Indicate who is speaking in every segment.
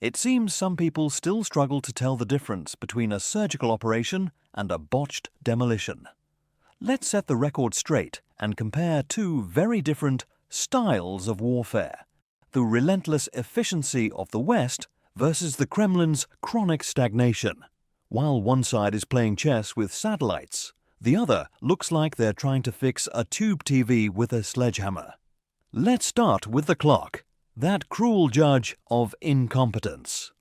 Speaker 1: It seems some people still struggle to tell the difference between a surgical operation and a botched demolition. Let's set the record straight and compare two very different styles of warfare: the relentless efficiency of the West versus the Kremlin's chronic stagnation. While one side is playing chess with satellites, the other looks like they're trying to fix a tube TV with a sledgehammer. Let's start with the clock, that cruel judge of incompetence.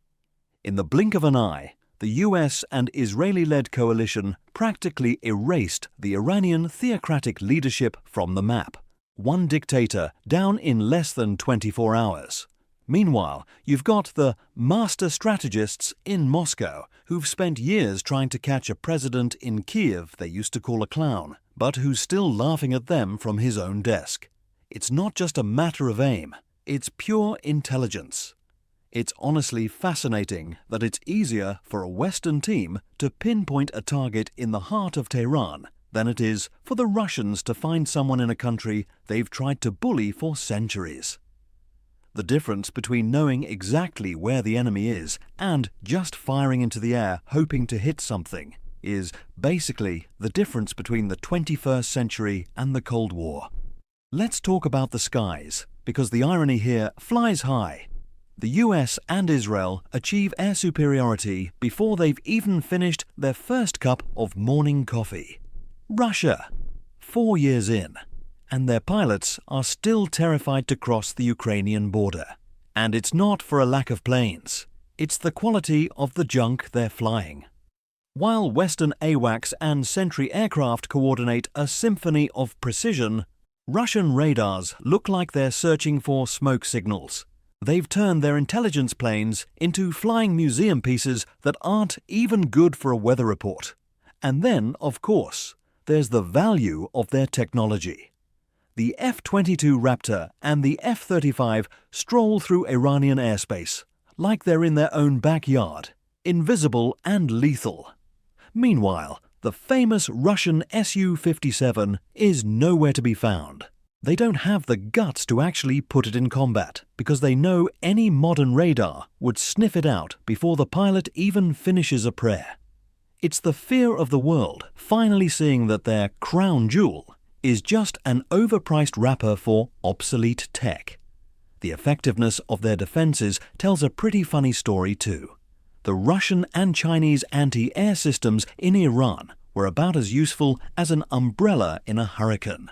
Speaker 1: In the blink of an eye, the US and Israeli-led coalition practically erased the Iranian theocratic leadership from the map. One dictator down in less than 24 hours. Meanwhile, you've got the master strategists in Moscow who've spent years trying to catch a president in Kiev they used to call a clown, but who's still laughing at them from his own desk. It's not just a matter of aim, it's pure intelligence. It's honestly fascinating that it's easier for a Western team to pinpoint a target in the heart of Tehran than it is for the Russians to find someone in a country they've tried to bully for centuries. The difference between knowing exactly where the enemy is and just firing into the air hoping to hit something is basically the difference between the 21st century and the Cold War. Let's talk about the skies, because the irony here flies high. The US and Israel achieve air superiority before they've even finished their first cup of morning coffee. Russia, 4 years in, and their pilots are still terrified to cross the Ukrainian border. And it's not for a lack of planes, it's the quality of the junk they're flying. While Western AWACS and Sentry aircraft coordinate a symphony of precision, Russian radars look like they're searching for smoke signals. They've turned their intelligence planes into flying museum pieces that aren't even good for a weather report. And then, of course, there's the value of their technology. The F-22 Raptor and the F-35 stroll through Iranian airspace like they're in their own backyard, invisible and lethal. Meanwhile, the famous Russian Su-57 is nowhere to be found. They don't have the guts to actually put it in combat because they know any modern radar would sniff it out before the pilot even finishes a prayer. It's the fear of the world finally seeing that their crown jewel is just an overpriced wrapper for obsolete tech. The effectiveness of their defenses tells a pretty funny story too. The Russian and Chinese anti-air systems in Iran were about as useful as an umbrella in a hurricane.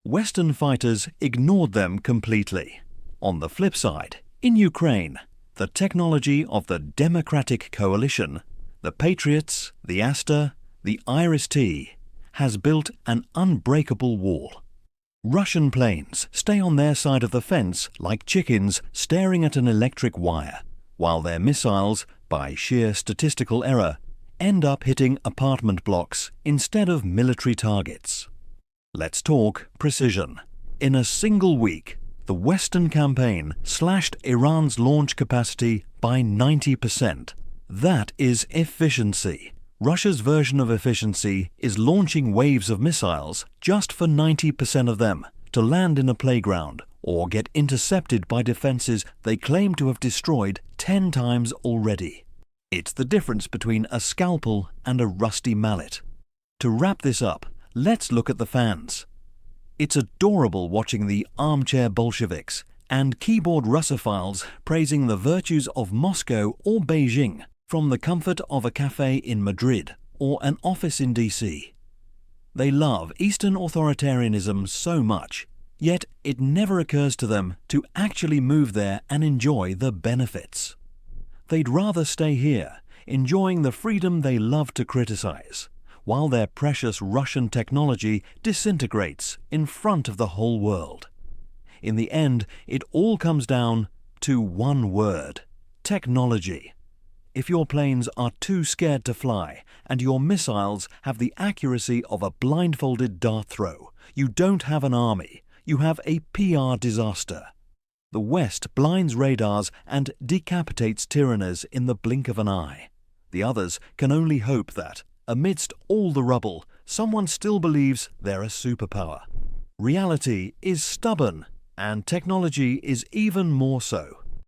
Speaker 1: Western fighters ignored them completely. On the flip side, in Ukraine, the technology of the Democratic Coalition, the Patriots, the Aster, the Iris-T, has built an unbreakable wall. Russian planes stay on their side of the fence like chickens staring at an electric wire, while their missiles, by sheer statistical error, end up hitting apartment blocks instead of military targets. Let's talk precision. In a single week, the Western campaign slashed Iran's launch capacity by 90%. That is efficiency. Russia's version of efficiency is launching waves of missiles just for 90% of them to land in a playground or get intercepted by defenses they claim to have destroyed 10 times already. It's the difference between a scalpel and a rusty mallet. To wrap this up, let's look at the fans. It's adorable watching the armchair Bolsheviks and keyboard Russophiles praising the virtues of Moscow or Beijing from the comfort of a cafe in Madrid or an office in DC. They love Eastern authoritarianism so much, yet it never occurs to them to actually move there and enjoy the benefits. They'd rather stay here, enjoying the freedom they love to criticize, while their precious Russian technology disintegrates in front of the whole world. In the end, it all comes down to one word: technology. If your planes are too scared to fly and your missiles have the accuracy of a blindfolded dart throw, you don't have an army, you have a PR disaster. The West blinds radars and decapitates tyrannies in the blink of an eye. The others can only hope that, amidst all the rubble, someone still believes they're a superpower. Reality is stubborn, and technology is even more so.